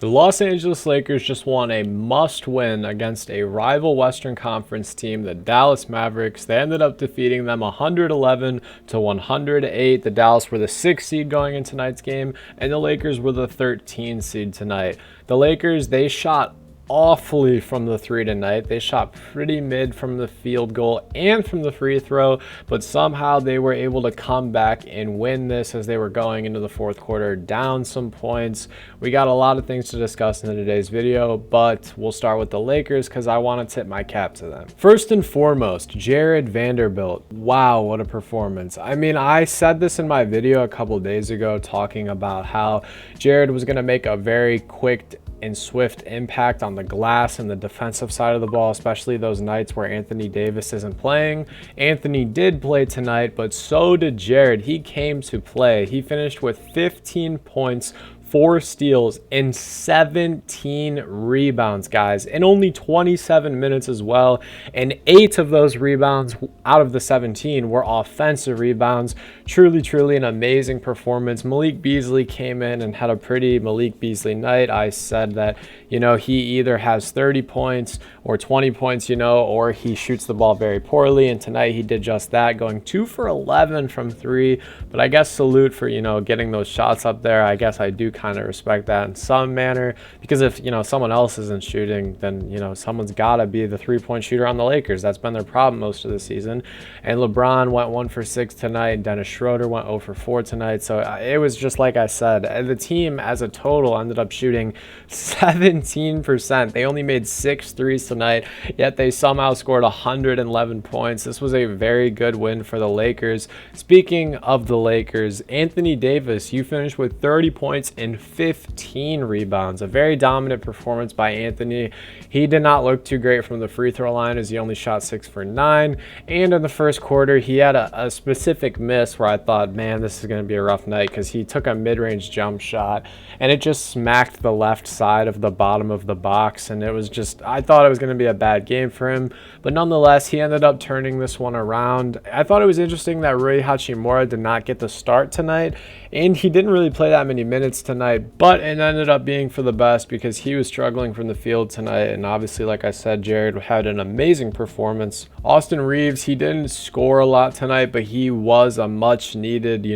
The Los Angeles Lakers just won a must-win against a rival Western Conference team, the Dallas Mavericks. They ended up defeating them 111 to 108. The Dallas were the 6th seed going into tonight's game, and the Lakers were the 13th seed tonight. The Lakers, they shot awfully from the three tonight. They shot pretty mid from the field goal and from the free throw, but somehow they were able to come back and win this as they were going into the fourth quarter down some points. We got a lot of things to discuss in today's video, but we'll start with the Lakers because I want to tip my cap to them. First and foremost, Jared Vanderbilt. Wow, what a performance. I mean, I said this in my video a couple days ago talking about how Jared was going to make a very quick and swift impact on the glass and the defensive side of the ball, especially those nights where Anthony Davis isn't playing. Anthony did play tonight, but so did Jared. He came to play. He finished with 15 points, 4 steals, and 17 rebounds, guys, in only 27 minutes as well. And 8 of those rebounds out of the 17 were offensive rebounds. Truly an amazing performance. Malik Beasley came in and had a pretty Malik Beasley night. I said that, he either has 30 points or 20 points, or he shoots the ball very poorly. And tonight he did just that, going 2 for 11 from 3. But I guess salute for, getting those shots up there. I guess I do kind of respect that in some manner, because if someone else isn't shooting, then someone's got to be the 3-point shooter on the Lakers. That's been their problem most of the season. And LeBron went 1 for 6 tonight, and Dennis Schroeder went 0 for 4 tonight. So it was just like I said, the team as a total ended up shooting 17%. They only made 6 threes tonight, yet they somehow scored 111 points. This was a very good win for the Lakers. Speaking of the Lakers, Anthony Davis, you finished with 30 points and 15 rebounds. A very dominant performance by Anthony. He did not look too great from the free throw line as he only shot 6 for 9. And in the first quarter, he had a specific miss where I thought, man, this is going to be a rough night, because he took a mid-range jump shot and it just smacked the left side of the bottom of the box. And it was just, I thought it was going to be a bad game for him. But nonetheless, he ended up turning this one around. I thought it was interesting that Rui Hachimura did not get the start tonight, and he didn't really play that many minutes tonight, but it ended up being for the best because he was struggling from the field tonight. And obviously, like I said, Jared had an amazing performance. Austin Reeves, he didn't score a lot tonight, but he was a much needed,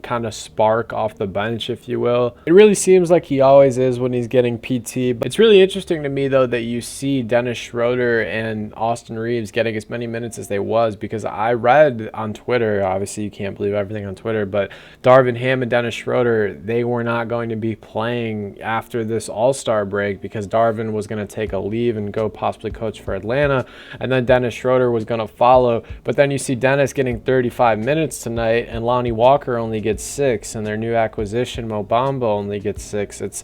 kind of spark off the bench, if you will. It really seems like he always is when he's getting PT. But it's really interesting to me, though, that you see Dennis Schroeder and Austin Reeves getting as many minutes as they was, because I read on Twitter, obviously you can't believe everything on Twitter, but Darvin Ham and Dennis Schroeder, they were not going to be playing after this All-Star break because Darvin was going to take a leave and go possibly coach for Atlanta, and then Dennis Schroeder was going to follow. But then you see Dennis getting 35 minutes tonight, and Lonnie Walker only gets 6, and their new acquisition Mo Bamba only gets 6. It's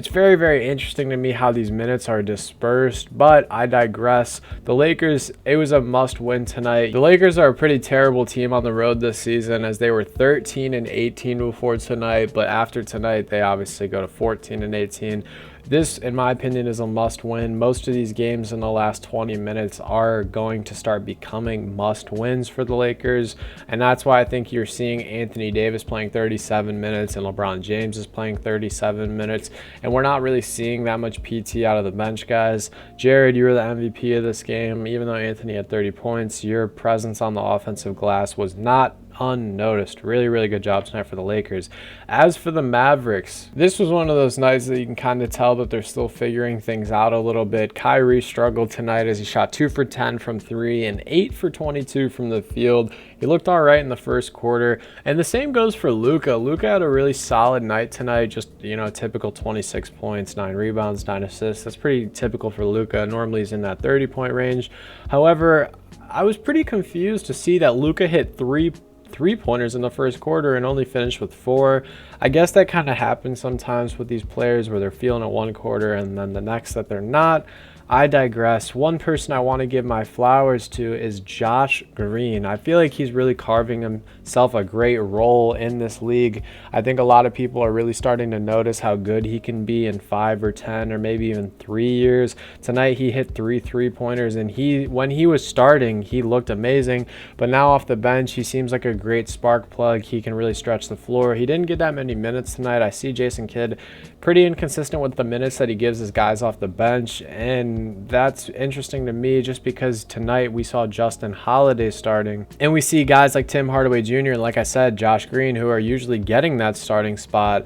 very interesting to me how these minutes are dispersed, but I digress. The Lakers, it was a must-win tonight. The Lakers are a pretty terrible team on the road this season, as they were 13 and 18 before tonight, but after tonight they obviously go to 14 and 18. This, in my opinion, is a must-win. Most of these games in the last 20 minutes are going to start becoming must-wins for the Lakers, and that's why I think you're seeing Anthony Davis playing 37 minutes and LeBron James is playing 37 minutes, and we're not really seeing that much PT out of the bench, guys. Jared, you were the MVP of this game. Even though Anthony had 30 points, your presence on the offensive glass was not unnoticed. Really good job tonight for the Lakers. As for the Mavericks, this was one of those nights that you can kind of tell that they're still figuring things out a little bit. Kyrie struggled tonight as he shot 2 for 10 from 3 and 8 for 22 from the field. He looked all right in the first quarter, and the same goes for Luka. Luka had a really solid night tonight, just typical 26 points, 9 rebounds, 9 assists. That's pretty typical for Luka. Normally he's in that 30-point range. However, I was pretty confused to see that Luka hit three-pointers in the first quarter and only finished with 4. I guess that kind of happens sometimes with these players where they're feeling it one quarter and then the next that they're not. I digress. One person I want to give my flowers to is Josh Green. I feel like he's really carving himself a great role in this league. I think a lot of people are really starting to notice how good he can be in 5 or 10 or maybe even 3 years. Tonight he hit 3 3-pointers, and when he was starting, he looked amazing, but now off the bench, he seems like a great spark plug. He can really stretch the floor. He didn't get that many minutes tonight. I see Jason Kidd pretty inconsistent with the minutes that he gives his guys off the bench, and that's interesting to me just because tonight we saw Justin Holiday starting, and we see guys like Tim Hardaway Jr. and, like I said, Josh Green, who are usually getting that starting spot.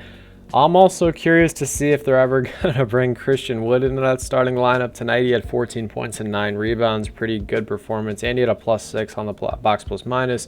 I'm also curious to see if they're ever going to bring Christian Wood into that starting lineup. Tonight he had 14 points and 9 rebounds, pretty good performance, and he had a +6 on the box plus minus.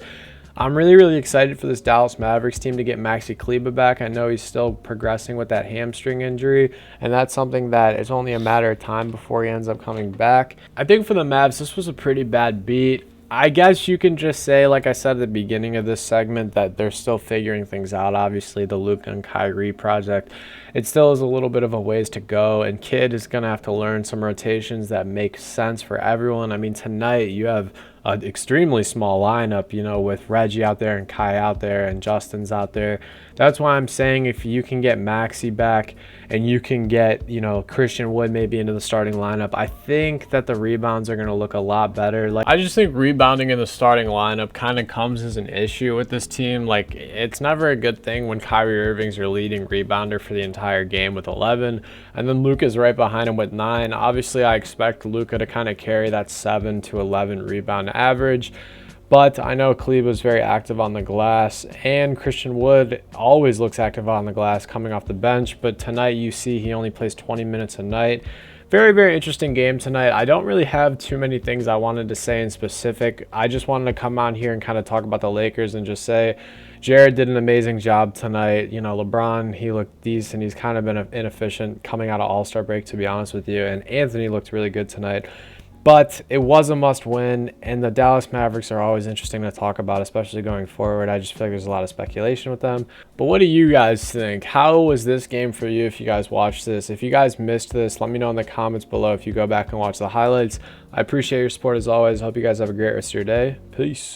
I'm really excited for this Dallas Mavericks team to get Maxi Kleber back. I know he's still progressing with that hamstring injury, and that's something that it's only a matter of time before he ends up coming back. I think for the Mavs, this was a pretty bad beat. I guess you can just say, like I said at the beginning of this segment, that they're still figuring things out. Obviously, the Luka and Kyrie project, it still is a little bit of a ways to go, and Kidd is going to have to learn some rotations that make sense for everyone. I mean, tonight you have an extremely small lineup, with Reggie out there and Kai out there and Justin's out there. That's why I'm saying if you can get Maxi back and you can get, Christian Wood maybe into the starting lineup, I think that the rebounds are going to look a lot better. I just think rebounding in the starting lineup kind of comes as an issue with this team. It's never a good thing when Kyrie Irving's your leading rebounder for the entire game with 11, and then Luka's right behind him with 9. Obviously, I expect Luka to kind of carry that 7 to 11 rebound average. But I know Kleber was very active on the glass, and Christian Wood always looks active on the glass coming off the bench. But tonight you see he only plays 20 minutes a night. Very interesting game tonight. I don't really have too many things I wanted to say in specific. I just wanted to come on here and kind of talk about the Lakers and just say Jared did an amazing job tonight. LeBron, he looked decent. He's kind of been inefficient coming out of All-Star break, to be honest with you. And Anthony looked really good tonight. But it was a must-win, and the Dallas Mavericks are always interesting to talk about, especially going forward. I just feel like there's a lot of speculation with them. But what do you guys think? How was this game for you if you guys watched this? If you guys missed this, let me know in the comments below if you go back and watch the highlights. I appreciate your support as always. Hope you guys have a great rest of your day. Peace.